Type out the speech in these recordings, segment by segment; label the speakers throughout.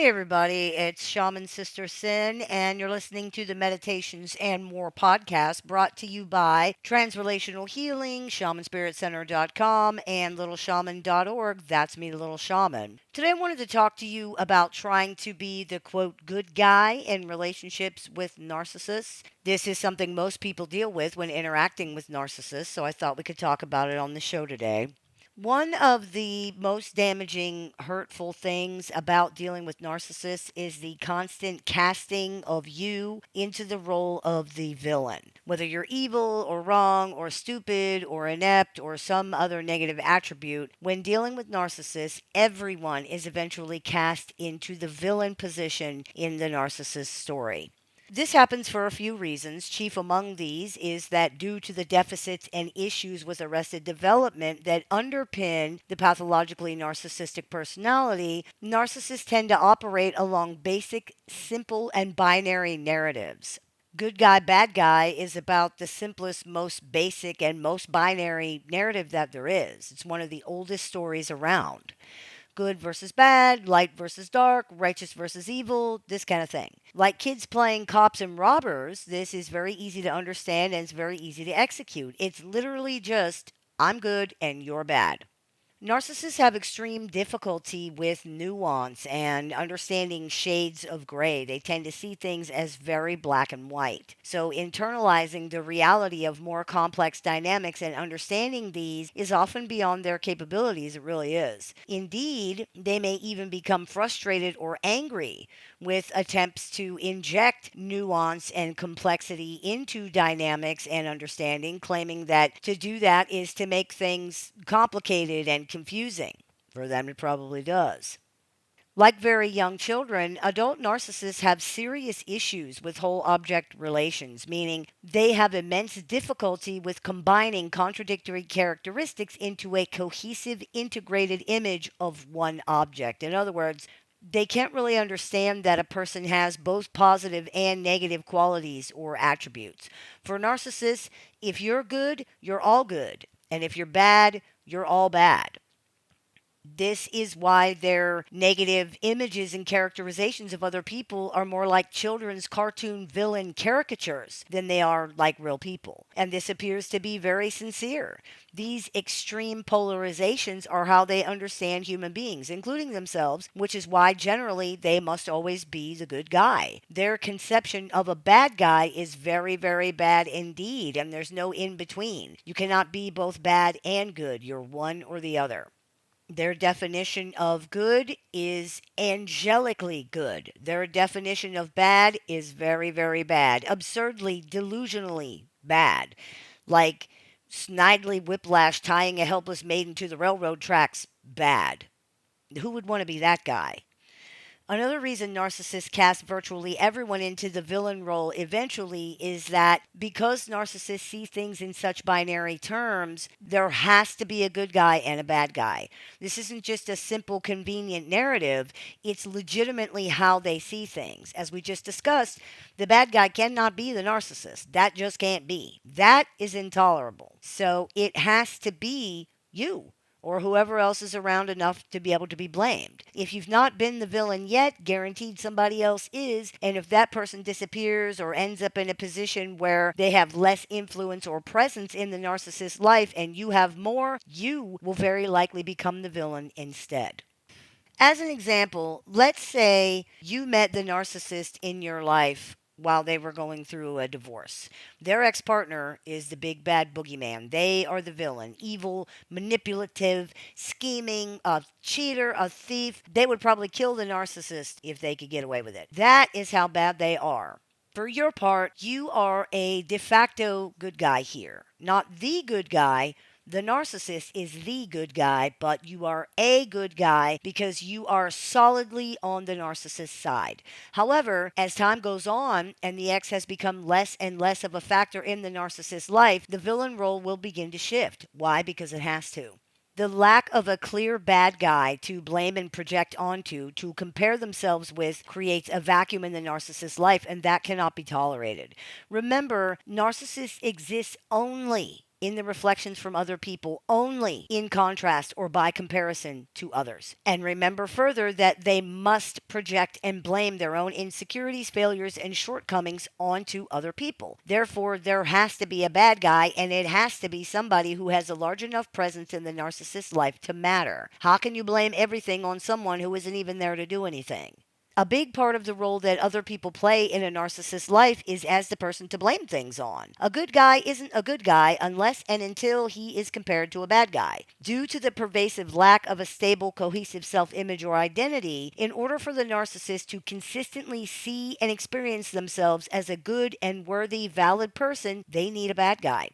Speaker 1: Hey everybody, it's Shaman Sister Sin, and you're listening to the Meditations and More podcast brought to you by Transrelational Healing, ShamanSpiritCenter.com, and LittleShaman.org. That's me, Little Shaman. Today I wanted to talk to you about trying to be the quote good guy in relationships with narcissists. This is something most people deal with when interacting with narcissists, so I thought we could talk about it on the show today. One of the most damaging, hurtful things about dealing with narcissists is the constant casting of you into the role of the villain. Whether you're evil or wrong or stupid or inept or some other negative attribute, when dealing with narcissists, everyone is eventually cast into the villain position in the narcissist story. This happens for a few reasons. Chief among these is that due to the deficits and issues with arrested development that underpin the pathologically narcissistic personality, narcissists tend to operate along basic, simple, and binary narratives. Good guy, bad guy is about the simplest, most basic, and most binary narrative that there is. It's one of the oldest stories around. Good versus bad, light versus dark, righteous versus evil, this kind of thing. Like kids playing cops and robbers, this is very easy to understand and it's very easy to execute. It's literally just, I'm good and you're bad. Narcissists have extreme difficulty with nuance and understanding shades of gray. They tend to see things as very black and white. So, internalizing the reality of more complex dynamics and understanding these is often beyond their capabilities. It really is. Indeed, they may even become frustrated or angry with attempts to inject nuance and complexity into dynamics and understanding, claiming that to do that is to make things complicated and confusing. For them, it probably does. Like very young children, adult narcissists have serious issues with whole object relations, meaning they have immense difficulty with combining contradictory characteristics into a cohesive, integrated image of one object. In other words, they can't really understand that a person has both positive and negative qualities or attributes. For narcissists, if you're good, you're all good. And if you're bad, you're all bad. This is why their negative images and characterizations of other people are more like children's cartoon villain caricatures than they are like real people. And this appears to be very sincere. These extreme polarizations are how they understand human beings, including themselves, which is why generally they must always be the good guy. Their conception of a bad guy is very, very bad indeed, and there's no in between. You cannot be both bad and good, you're one or the other. Their definition of good is angelically good. Their definition of bad is very, very bad. Absurdly, delusionally bad. Like Snidely Whiplash tying a helpless maiden to the railroad tracks, bad. Who would want to be that guy? Another reason narcissists cast virtually everyone into the villain role eventually is that because narcissists see things in such binary terms, there has to be a good guy and a bad guy. This isn't just a simple, convenient narrative, it's legitimately how they see things. As we just discussed, the bad guy cannot be the narcissist. That just can't be. That is intolerable. So it has to be you or whoever else is around enough to be able to be blamed. If you've not been the villain yet, guaranteed somebody else is. And if that person disappears or ends up in a position where they have less influence or presence in the narcissist's life and you have more, you will very likely become the villain instead. As an example, let's say you met the narcissist in your life while they were going through a divorce. Their ex partner is the big bad boogeyman. They are the villain, evil, manipulative, scheming, a cheater, a thief. They would probably kill the narcissist if they could get away with it. That is how bad they are. For your part, you are a de facto good guy here. Not the good guy, the narcissist is the good guy, but you are a good guy because you are solidly on the narcissist side. However, as time goes on and the ex has become less and less of a factor in the narcissist's life, the villain role will begin to shift. Why? Because it has to. The lack of a clear bad guy to blame and project onto, to compare themselves with, creates a vacuum in the narcissist's life, and that cannot be tolerated. Remember, narcissists exist only in the reflections from other people only in contrast or by comparison to others. And remember further that they must project and blame their own insecurities, failures, and shortcomings onto other people. Therefore, there has to be a bad guy, and it has to be somebody who has a large enough presence in the narcissist's life to matter. How can you blame everything on someone who isn't even there to do anything? A big part of the role that other people play in a narcissist's life is as the person to blame things on. A good guy isn't a good guy unless and until he is compared to a bad guy. Due to the pervasive lack of a stable, cohesive self image or identity, in order for the narcissist to consistently see and experience themselves as a good and worthy, valid person, they need a bad guy.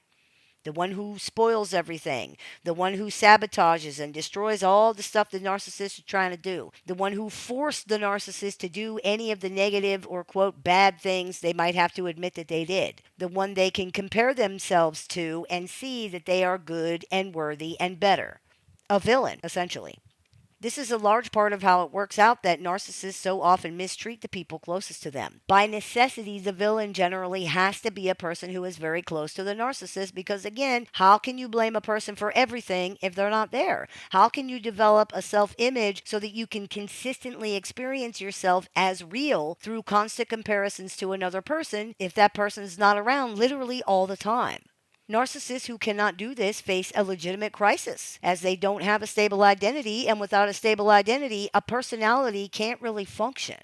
Speaker 1: The one who spoils everything, the one who sabotages and destroys all the stuff the narcissist is trying to do, the one who forced the narcissist to do any of the negative or quote bad things they might have to admit that they did, the one they can compare themselves to and see that they are good and worthy and better. A villain, essentially. This is a large part of how it works out that narcissists so often mistreat the people closest to them. By necessity, the villain generally has to be a person who is very close to the narcissist because, again, how can you blame a person for everything if they're not there? How can you develop a self image so that you can consistently experience yourself as real through constant comparisons to another person if that person is not around literally all the time? Narcissists who cannot do this face a legitimate crisis as they don't have a stable identity, and without a stable identity, a personality can't really function.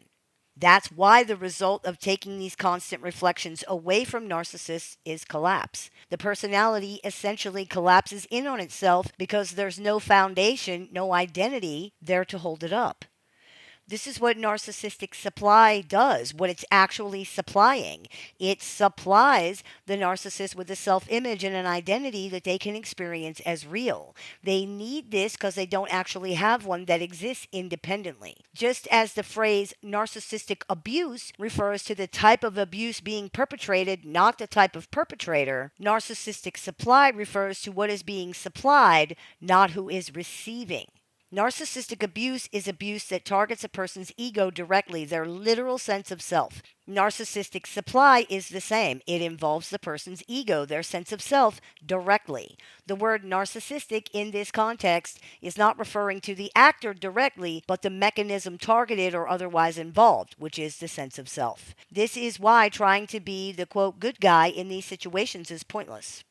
Speaker 1: That's why the result of taking these constant reflections away from narcissists is collapse. The personality essentially collapses in on itself because there's no foundation, no identity there to hold it up. This is what narcissistic supply does, what it's actually supplying. It supplies the narcissist with a self image and an identity that they can experience as real. They need this because they don't actually have one that exists independently. Just as the phrase narcissistic abuse refers to the type of abuse being perpetrated, not the type of perpetrator, narcissistic supply refers to what is being supplied, not who is receiving. Narcissistic abuse is abuse that targets a person's ego directly, their literal sense of self. Narcissistic supply is the same. It involves the person's ego, their sense of self, directly. The word narcissistic in this context is not referring to the actor directly, but the mechanism targeted or otherwise involved, which is the sense of self. This is why trying to be the quote good guy in these situations is pointless.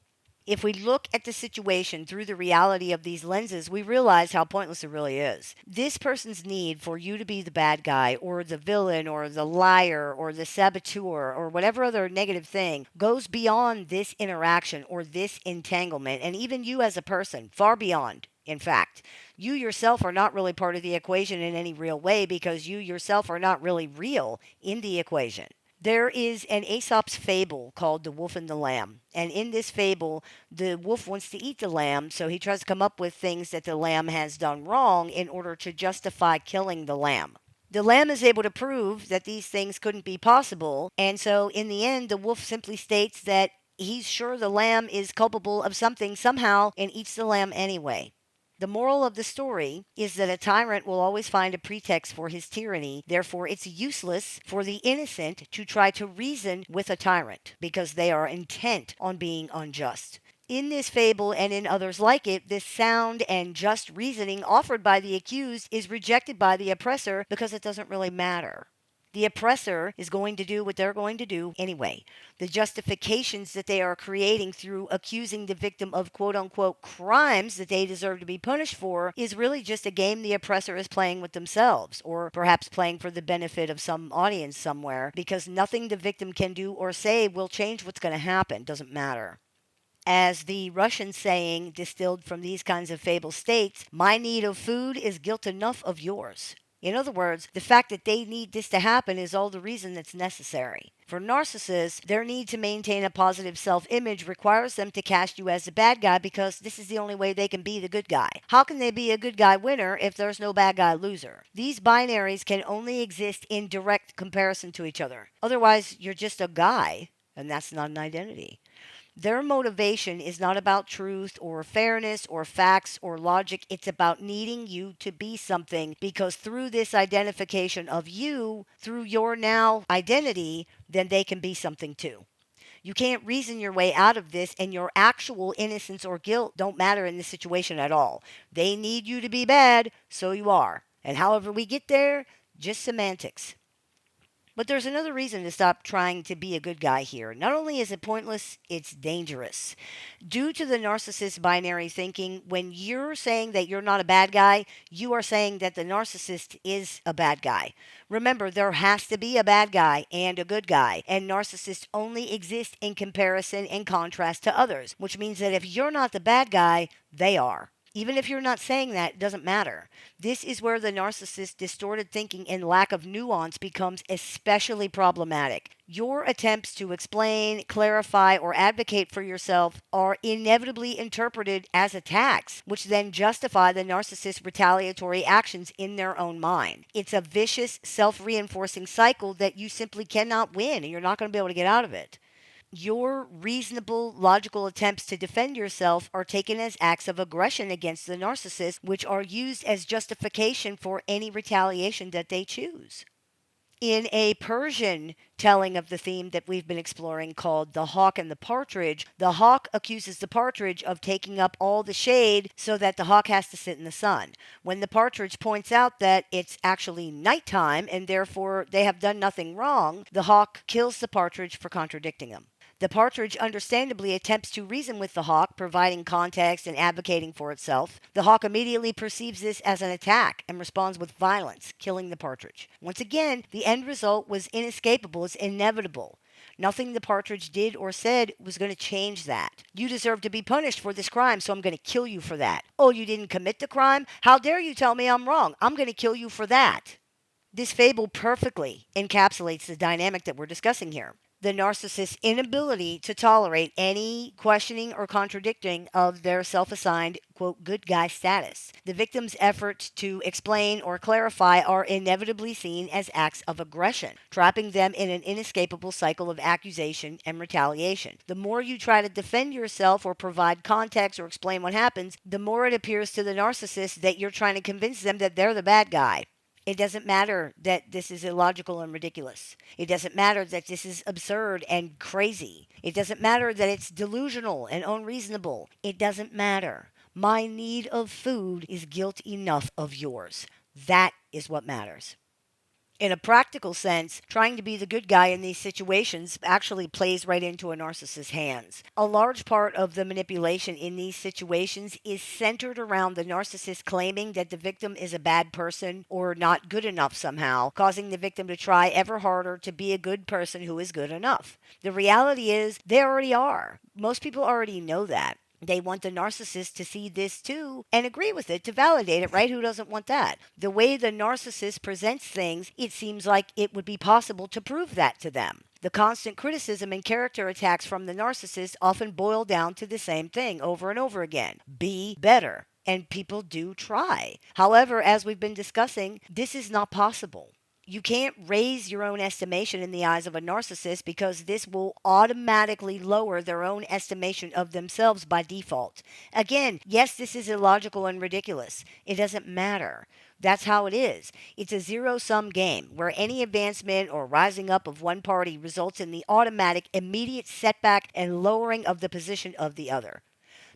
Speaker 1: If we look at the situation through the reality of these lenses, we realize how pointless it really is. This person's need for you to be the bad guy or the villain or the liar or the saboteur or whatever other negative thing goes beyond this interaction or this entanglement, and even you as a person, far beyond. In fact, you yourself are not really part of the equation in any real way because you yourself are not really real in the equation. There is an Aesop's fable called The Wolf and the Lamb. And in this fable, the wolf wants to eat the lamb, so he tries to come up with things that the lamb has done wrong in order to justify killing the lamb. The lamb is able to prove that these things couldn't be possible, and so in the end, the wolf simply states that he's sure the lamb is culpable of something somehow and eats the lamb anyway. The moral of the story is that a tyrant will always find a pretext for his tyranny. Therefore, it's useless for the innocent to try to reason with a tyrant because they are intent on being unjust. In this fable and in others like it, this sound and just reasoning offered by the accused is rejected by the oppressor because it doesn't really matter. The oppressor is going to do what they're going to do anyway. The justifications that they are creating through accusing the victim of quote unquote crimes that they deserve to be punished for is really just a game the oppressor is playing with themselves, or perhaps playing for the benefit of some audience somewhere, because nothing the victim can do or say will change what's going to happen. Doesn't matter. As the Russian saying distilled from these kinds of fables states, my need of food is guilt enough of yours. In other words, the fact that they need this to happen is all the reason that's necessary. For narcissists, their need to maintain a positive self image requires them to cast you as the bad guy because this is the only way they can be the good guy. How can they be a good guy winner if there's no bad guy loser? These binaries can only exist in direct comparison to each other. Otherwise, you're just a guy, and that's not an identity. Their motivation is not about truth or fairness or facts or logic. It's about needing you to be something because through this identification of you, through your now identity, then they can be something too. You can't reason your way out of this, and your actual innocence or guilt don't matter in this situation at all. They need you to be bad, so you are. And however we get there, just semantics. But there's another reason to stop trying to be a good guy here. Not only is it pointless, it's dangerous. Due to the narcissist binary thinking, when you're saying that you're not a bad guy, you are saying that the narcissist is a bad guy. Remember, there has to be a bad guy and a good guy, and narcissists only exist in comparison and contrast to others, which means that if you're not the bad guy, they are. Even if you're not saying that, it doesn't matter. This is where the narcissist's distorted thinking and lack of nuance becomes especially problematic. Your attempts to explain, clarify, or advocate for yourself are inevitably interpreted as attacks, which then justify the narcissist's retaliatory actions in their own mind. It's a vicious, self reinforcing cycle that you simply cannot win, and you're not going to be able to get out of it. Your reasonable, logical attempts to defend yourself are taken as acts of aggression against the narcissist, which are used as justification for any retaliation that they choose. In a Persian telling of the theme that we've been exploring called The Hawk and the Partridge, the hawk accuses the partridge of taking up all the shade so that the hawk has to sit in the sun. When the partridge points out that it's actually nighttime and therefore they have done nothing wrong, the hawk kills the partridge for contradicting him. The partridge understandably attempts to reason with the hawk, providing context and advocating for itself. The hawk immediately perceives this as an attack and responds with violence, killing the partridge. Once again, the end result was inescapable, it's inevitable. Nothing the partridge did or said was going to change that. You deserve to be punished for this crime, so I'm going to kill you for that. Oh, you didn't commit the crime? How dare you tell me I'm wrong? I'm going to kill you for that. This fable perfectly encapsulates the dynamic that we're discussing here. The narcissist's inability to tolerate any questioning or contradicting of their self assigned, quote, good guy status. The victim's efforts to explain or clarify are inevitably seen as acts of aggression, trapping them in an inescapable cycle of accusation and retaliation. The more you try to defend yourself or provide context or explain what happens, the more it appears to the narcissist that you're trying to convince them that they're the bad guy. It doesn't matter that this is illogical and ridiculous. It doesn't matter that this is absurd and crazy. It doesn't matter that it's delusional and unreasonable. It doesn't matter. My need of food is guilt enough of yours. That is what matters. In a practical sense, trying to be the good guy in these situations actually plays right into a narcissist's hands. A large part of the manipulation in these situations is centered around the narcissist claiming that the victim is a bad person or not good enough somehow, causing the victim to try ever harder to be a good person who is good enough. The reality is, they already are. Most people already know that. They want the narcissist to see this too and agree with it, to validate it, right? Who doesn't want that? The way the narcissist presents things, it seems like it would be possible to prove that to them. The constant criticism and character attacks from the narcissist often boil down to the same thing over and over again: be better. And people do try. However, as we've been discussing, this is not possible. You can't raise your own estimation in the eyes of a narcissist, because this will automatically lower their own estimation of themselves by default. Again, yes, this is illogical and ridiculous. It doesn't matter. That's how it is. It's a zero-sum game where any advancement or rising up of one party results in the automatic, immediate setback and lowering of the position of the other.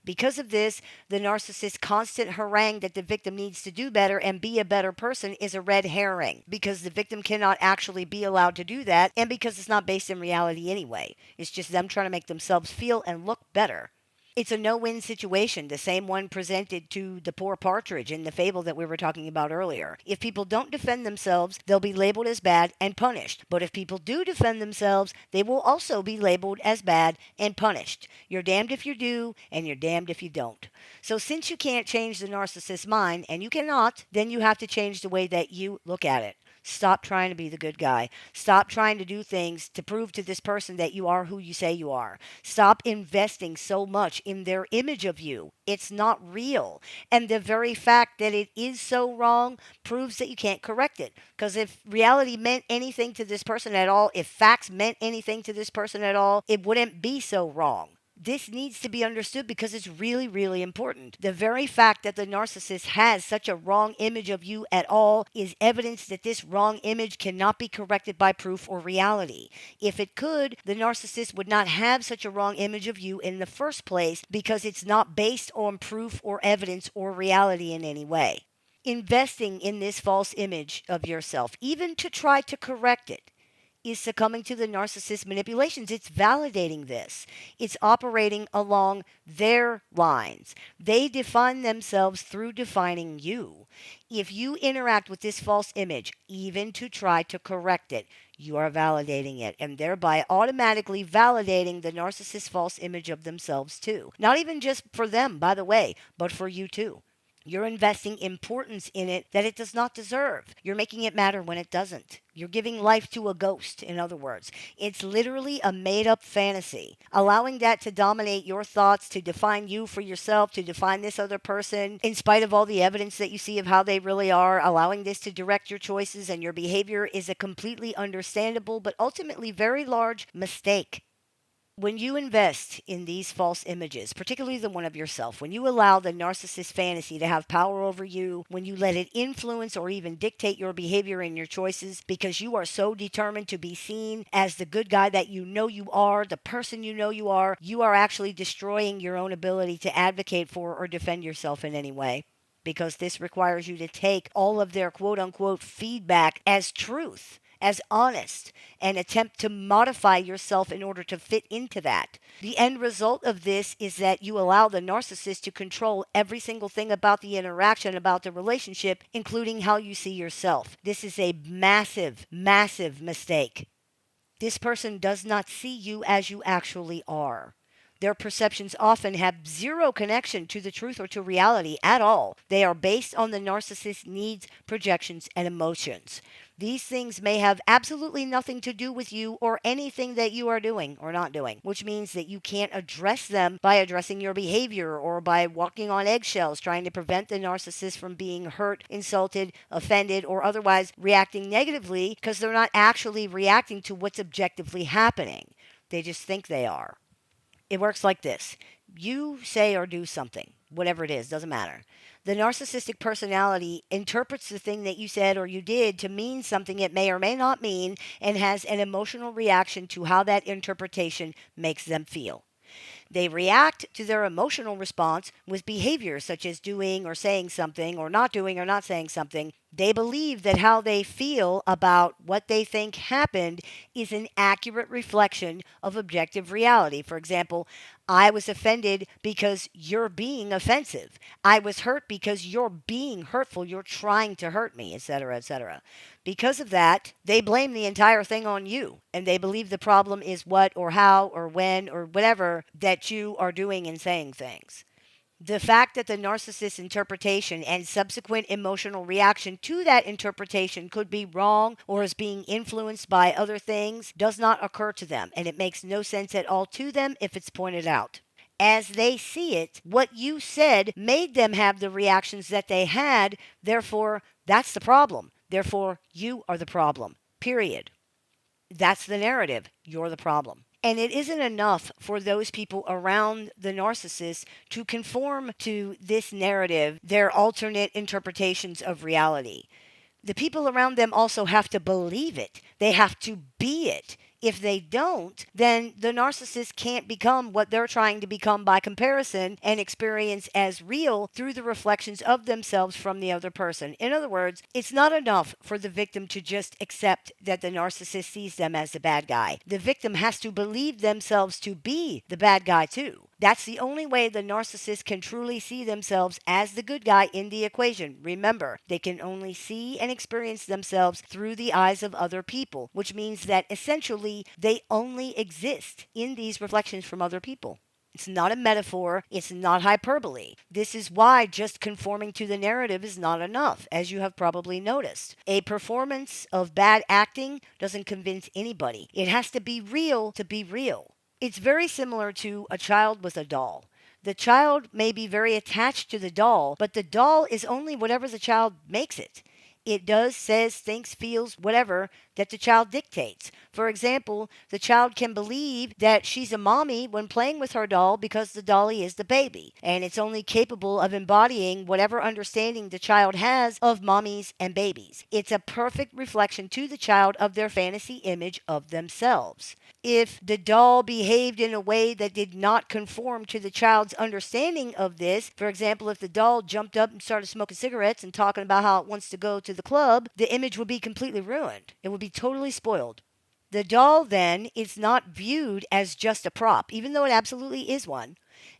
Speaker 1: Because of this, the narcissist's constant harangue that the victim needs to do better and be a better person is a red herring, because the victim cannot actually be allowed to do that, and because it's not based in reality anyway. It's just them trying to make themselves feel and look better. It's a no-win situation, the same one presented to the poor partridge in the fable that we were talking about earlier. If people don't defend themselves, they'll be labeled as bad and punished. But if people do defend themselves, they will also be labeled as bad and punished. You're damned if you do, and you're damned if you don't. So since you can't change the narcissist's mind, and you cannot, then you have to change the way that you look at it. Stop trying to be the good guy. Stop trying to do things to prove to this person that you are who you say you are. Stop investing so much in their image of you. It's not real. And the very fact that it is so wrong proves that you can't correct it. Because if reality meant anything to this person at all, if facts meant anything to this person at all, it wouldn't be so wrong. This needs to be understood because it's really, really important. The very fact that the narcissist has such a wrong image of you at all is evidence that this wrong image cannot be corrected by proof or reality. If it could, the narcissist would not have such a wrong image of you in the first place because it's not based on proof or evidence or reality in any way. Investing in this false image of yourself, even to try to correct it, is succumbing to the narcissist manipulations. It's validating this. It's operating along their lines. They define themselves through defining you. If you interact with this false image, even to try to correct it, you are validating it and thereby automatically validating the narcissist's false image of themselves too. Not even just for them, by the way, but for you too. You're investing importance in it that it does not deserve. You're making it matter when it doesn't. You're giving life to a ghost, in other words. It's literally a made up fantasy. Allowing that to dominate your thoughts, to define you for yourself, to define this other person, in spite of all the evidence that you see of how they really are, allowing this to direct your choices and your behavior is a completely understandable but ultimately very large mistake. When you invest in these false images, particularly the one of yourself, when you allow the narcissist fantasy to have power over you, when you let it influence or even dictate your behavior and your choices because you are so determined to be seen as the good guy that you know you are, the person you are actually destroying your own ability to advocate for or defend yourself in any way. Because this requires you to take all of their quote unquote feedback as truth, as honest, and attempt to modify yourself in order to fit into that. The end result of this is that you allow the narcissist to control every single thing about the interaction, about the relationship, including how you see yourself. This is a massive, massive mistake. This person does not see you as you actually are. Their perceptions often have zero connection to the truth or to reality at all. They are based on the narcissist's needs, projections, and emotions. These things may have absolutely nothing to do with you or anything that you are doing or not doing, which means that you can't address them by addressing your behavior or by walking on eggshells, trying to prevent the narcissist from being hurt, insulted, offended, or otherwise reacting negatively because they're not actually reacting to what's objectively happening. They just think they are. It works like this. You say or do something, whatever it is, doesn't matter. The narcissistic personality interprets the thing that you said or you did to mean something it may or may not mean and has an emotional reaction to how that interpretation makes them feel. They react to their emotional response with behaviors such as doing or saying something or not doing or not saying something. They believe that how they feel about what they think happened is an accurate reflection of objective reality. For example, I was offended because you're being offensive. I was hurt because you're being hurtful. You're trying to hurt me, etc., etc. Because of that, they blame the entire thing on you, and they believe the problem is what or how or when or whatever that you are doing and saying things. The fact that the narcissist's interpretation and subsequent emotional reaction to that interpretation could be wrong or is being influenced by other things does not occur to them, and it makes no sense at all to them if it's pointed out. As they see it, what you said made them have the reactions that they had, therefore, that's the problem. Therefore, you are the problem. Period. That's the narrative. You're the problem. And it isn't enough for those people around the narcissist to conform to this narrative, their alternate interpretations of reality. The people around them also have to believe it. They have to be it. If they don't, then the narcissist can't become what they're trying to become by comparison and experience as real through the reflections of themselves from the other person. In other words, it's not enough for the victim to just accept that the narcissist sees them as the bad guy. The victim has to believe themselves to be the bad guy too. That's the only way the narcissist can truly see themselves as the good guy in the equation. Remember, they can only see and experience themselves through the eyes of other people, which means that essentially they only exist in these reflections from other people. It's not a metaphor. It's not hyperbole. This is why just conforming to the narrative is not enough, as you have probably noticed. A performance of bad acting doesn't convince anybody. It has to be real to be real. It's very similar to a child with a doll. The child may be very attached to the doll, but the doll is only whatever the child makes it. It does, says, thinks, feels, whatever that the child dictates. For example, the child can believe that she's a mommy when playing with her doll because the dolly is the baby, and it's only capable of embodying whatever understanding the child has of mommies and babies. It's a perfect reflection to the child of their fantasy image of themselves. If the doll behaved in a way that did not conform to the child's understanding of this, for example, if the doll jumped up and started smoking cigarettes and talking about how it wants to go to the club, the image would be completely ruined. It would be totally spoiled. The doll then is not viewed as just a prop, even though it absolutely is one.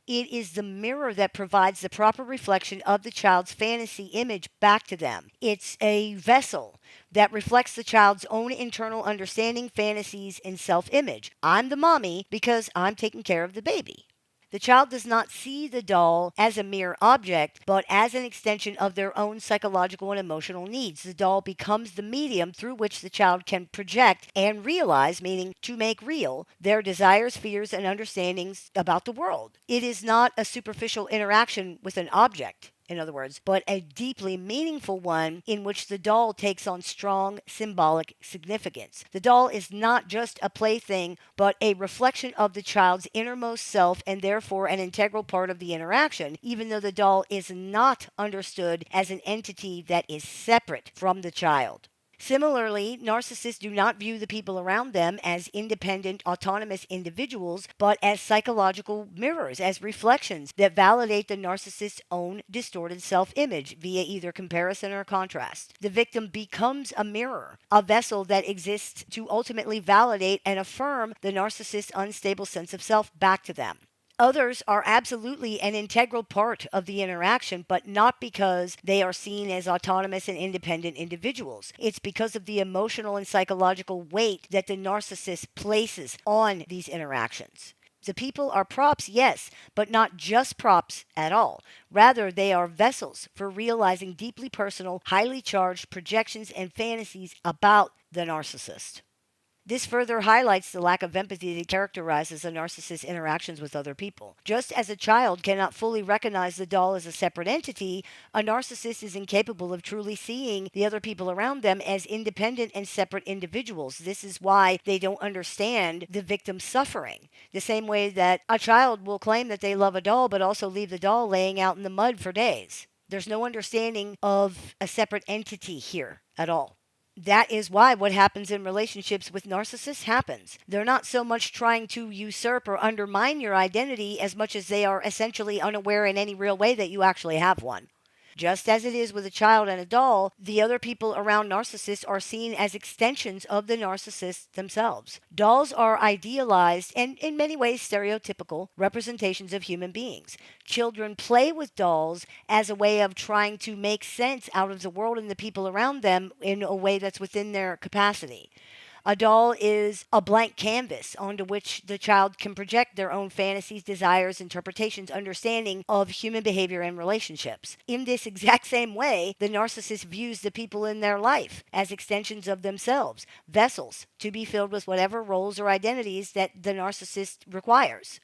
Speaker 1: It is the mirror that provides the proper reflection of the child's fantasy image back to them. It's a vessel that reflects the child's own internal understanding, fantasies, and self image. I'm the mommy because I'm taking care of the baby. The child does not see the doll as a mere object, but as an extension of their own psychological and emotional needs. The doll becomes the medium through which the child can project and realize, meaning to make real, their desires, fears, and understandings about the world. It is not a superficial interaction with an object, in other words, but a deeply meaningful one in which the doll takes on strong symbolic significance. The doll is not just a plaything, but a reflection of the child's innermost self and therefore an integral part of the interaction, even though the doll is not understood as an entity that is separate from the child. Similarly, narcissists do not view the people around them as independent, autonomous individuals, but as psychological mirrors, as reflections that validate the narcissist's own distorted self image via either comparison or contrast. The victim becomes a mirror, a vessel that exists to ultimately validate and affirm the narcissist's unstable sense of self back to them. Others are absolutely an integral part of the interaction, but not because they are seen as autonomous and independent individuals. It's because of the emotional and psychological weight that the narcissist places on these interactions. The people are props, yes, but not just props at all. Rather, they are vessels for realizing deeply personal, highly charged projections and fantasies about the narcissist. This further highlights the lack of empathy that characterizes a narcissist's interactions with other people. Just as a child cannot fully recognize the doll as a separate entity, a narcissist is incapable of truly seeing the other people around them as independent and separate individuals. This is why they don't understand the victim's suffering. The same way that a child will claim that they love a doll, but also leave the doll laying out in the mud for days. There's no understanding of a separate entity here at all. That is why what happens in relationships with narcissists happens. They're not so much trying to usurp or undermine your identity as much as they are essentially unaware in any real way that you actually have one. Just as it is with a child and a doll, the other people around narcissists are seen as extensions of the narcissists themselves. Dolls are idealized and, in many ways, stereotypical representations of human beings. Children play with dolls as a way of trying to make sense out of the world and the people around them in a way that's within their capacity. A doll is a blank canvas onto which the child can project their own fantasies, desires, interpretations, understanding of human behavior and relationships. In this exact same way, the narcissist views the people in their life as extensions of themselves, vessels to be filled with whatever roles or identities that the narcissist requires.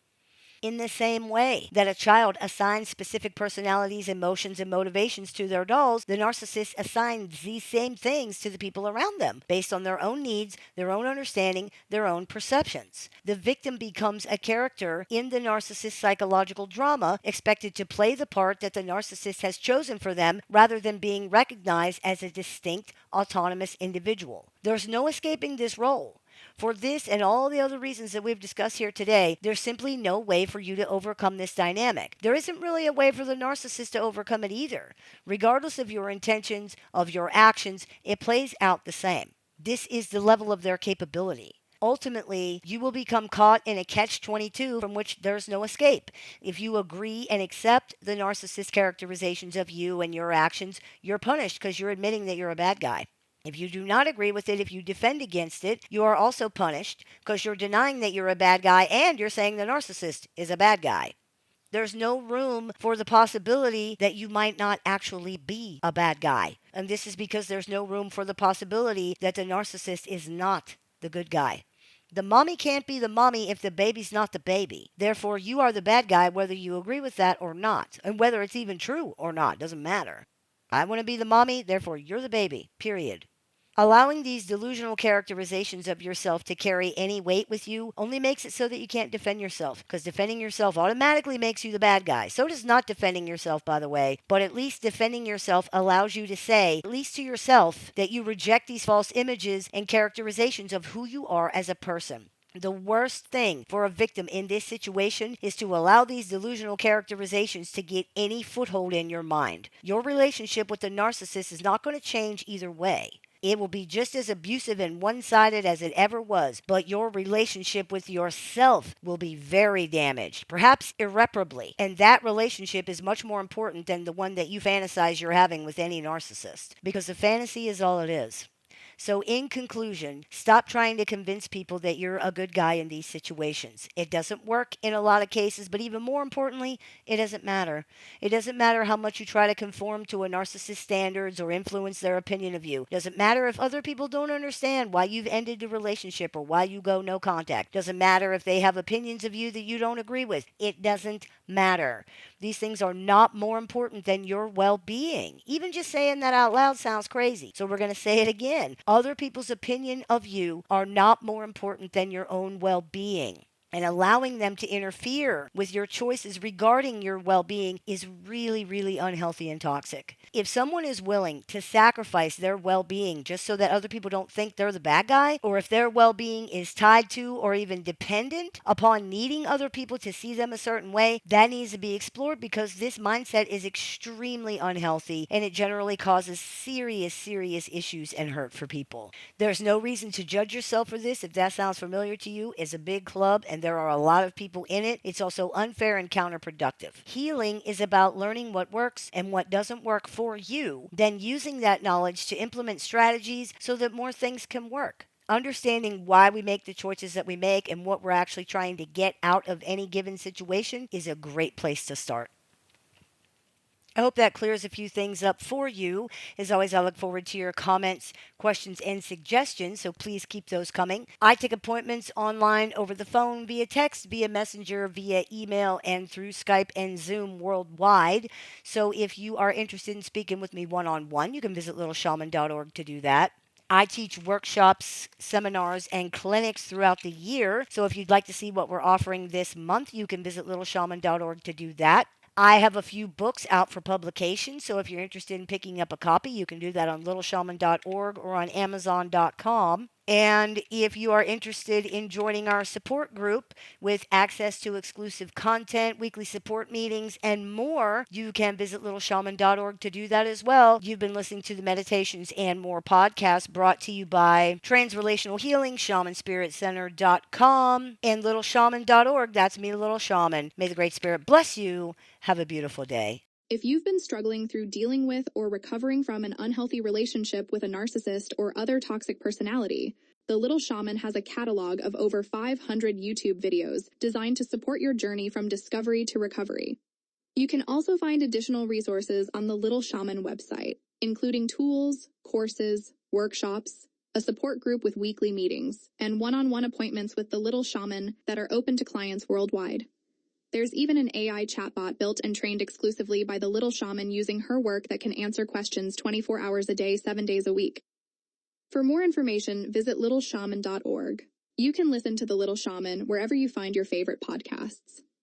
Speaker 1: In the same way that a child assigns specific personalities, emotions, and motivations to their dolls, the narcissist assigns these same things to the people around them based on their own needs, their own understanding, their own perceptions. The victim becomes a character in the narcissist's psychological drama, expected to play the part that the narcissist has chosen for them rather than being recognized as a distinct, autonomous individual. There's no escaping this role. For this and all the other reasons that we've discussed here today, there's simply no way for you to overcome this dynamic. There isn't really a way for the narcissist to overcome it either. Regardless of your intentions, of your actions, it plays out the same. This is the level of their capability. Ultimately, you will become caught in a catch-22 from which there's no escape. If you agree and accept the narcissist characterizations of you and your actions, you're punished because you're admitting that you're a bad guy. If you do not agree with it, if you defend against it, you are also punished because you're denying that you're a bad guy and you're saying the narcissist is a bad guy. There's no room for the possibility that you might not actually be a bad guy. And this is because there's no room for the possibility that the narcissist is not the good guy. The mommy can't be the mommy if the baby's not the baby. Therefore, you are the bad guy whether you agree with that or not. And whether it's even true or not, doesn't matter. I want to be the mommy, therefore you're the baby, period. Allowing these delusional characterizations of yourself to carry any weight with you only makes it so that you can't defend yourself, because defending yourself automatically makes you the bad guy. So does not defending yourself, by the way, but at least defending yourself allows you to say, at least to yourself, that you reject these false images and characterizations of who you are as a person. The worst thing for a victim in this situation is to allow these delusional characterizations to get any foothold in your mind. Your relationship with the narcissist is not going to change either way. It will be just as abusive and one sided as it ever was, but your relationship with yourself will be very damaged, perhaps irreparably. And that relationship is much more important than the one that you fantasize you're having with any narcissist, because the fantasy is all it is. So, in conclusion, stop trying to convince people that you're a good guy in these situations. It doesn't work in a lot of cases, but even more importantly, it doesn't matter. It doesn't matter how much you try to conform to a narcissist's standards or influence their opinion of you. It doesn't matter if other people don't understand why you've ended the relationship or why you go no contact. It doesn't matter if they have opinions of you that you don't agree with. It doesn't matter. These things are not more important than your well being. Even just saying that out loud sounds crazy. So we're going to say it again. Other people's opinion of you are not more important than your own well being. And allowing them to interfere with your choices regarding your well being is really, really unhealthy and toxic. If someone is willing to sacrifice their well being just so that other people don't think they're the bad guy, or if their well being is tied to or even dependent upon needing other people to see them a certain way, that needs to be explored, because this mindset is extremely unhealthy and it generally causes serious, serious issues and hurt for people. There's no reason to judge yourself for this. If that sounds familiar to you, it's a big club and there are a lot of people in it. It's also unfair and counterproductive. Healing is about learning what works and what doesn't work for you, then using that knowledge to implement strategies so that more things can work. Understanding why we make the choices that we make and what we're actually trying to get out of any given situation is a great place to start. I hope that clears a few things up for you. As always, I look forward to your comments, questions, and suggestions, so please keep those coming. I take appointments online, over the phone, via text, via messenger, via email, and through Skype and Zoom worldwide. So if you are interested in speaking with me one-on-one, you can visit littleshaman.org to do that. I teach workshops, seminars, and clinics throughout the year. So if you'd like to see what we're offering this month, you can visit littleshaman.org to do that. I have a few books out for publication, so if you're interested in picking up a copy, you can do that on littleshaman.org or on amazon.com. And if you are interested in joining our support group with access to exclusive content, weekly support meetings, and more, you can visit littleshaman.org to do that as well. You've been listening to the Meditations and More podcast, brought to you by Transrelational Healing, shamanspiritcenter.com, and littleshaman.org. That's me, Little Shaman. May the Great Spirit bless you. Have a beautiful day.
Speaker 2: If you've been struggling through dealing with or recovering from an unhealthy relationship with a narcissist or other toxic personality, the Little Shaman has a catalog of over 500 YouTube videos designed to support your journey from discovery to recovery. You can also find additional resources on the Little Shaman website, including tools, courses, workshops, a support group with weekly meetings, and one-on-one appointments with the Little Shaman that are open to clients worldwide. There's even an AI chatbot built and trained exclusively by the Little Shaman using her work that can answer questions 24 hours a day, 7 days a week. For more information, visit littleshaman.org. You can listen to The Little Shaman wherever you find your favorite podcasts.